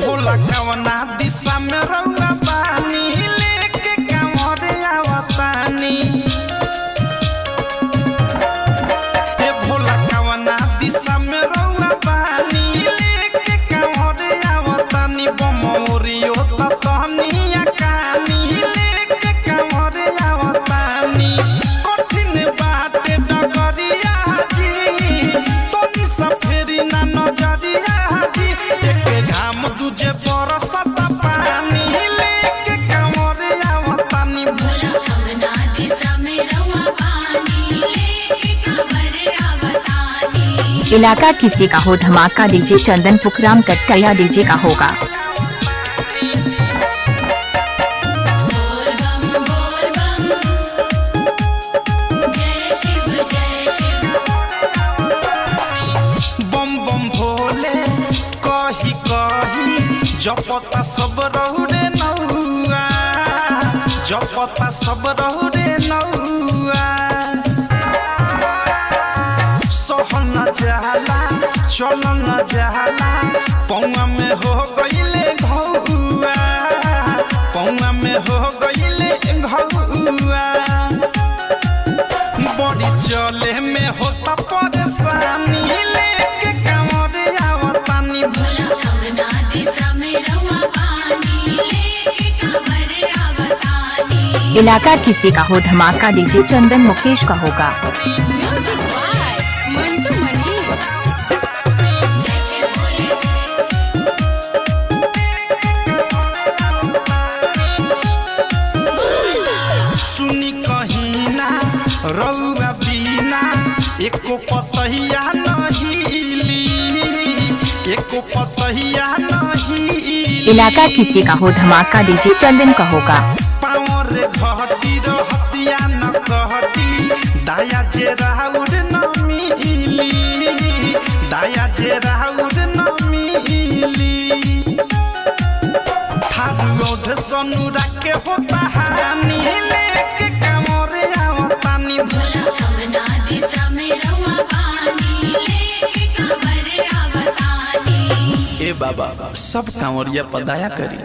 भोला कवना दिशा में रउआ बानी लेके कांवरे आवतानी। ए भोला कवना दिशा में रउआ बानी लेके कांवरे आवतानी। बमोरियो ततनिया कानी लेके कांवरे आवतानी। कठिन बाटे डगरिया जी तोनी सफेरी ना नजरिया जी। एक घाम तुझे बरसत पानी लेके कांवरे आवतानी। भोला कवना दिशा में रउआ बानी लेके कांवरे आवतानी। इलाका किसी का हो धमाका डीजे चंदन पुखराम कट्टया डीजे का होगा। बोल बम जय शिव जय शिव। बम बम भोले कही कही जपता सब रहुरे नौआ। जपता सब रहुरे नौआ। सहन जाला चलन जाला पौआ में हो गईले घौआ। पौआ में हो गईले घौआ। बड़ी चले में होता परेशानी लेके कांवरे आवतानी। भोला कवना दिशा में रउआ बानी लेके कांवरे आवतानी। इलाका किसी का हो धमाका डीजे चंदन मुकेश का होगा। म्यूजिक बाय मंटू मनी। जय शिव भोले। सुनी कहीं ना रउआ बिना एको पतहिया नहिली। एको पतहिया नहिली। इलाका किसी का हो धमाका डीजे चंदन का होगा। पावर घटी रहतिया न कहती दाया जे राउर न मिली। दाया जे राउर न मिली। थारू सनुरा के होता हानि लेके कांवरे आवतानी। भोला कवना दिशा में रउआ बानी लेके कांवरे आवतानी। ए बाबा सब कांवरिया पदाया करी।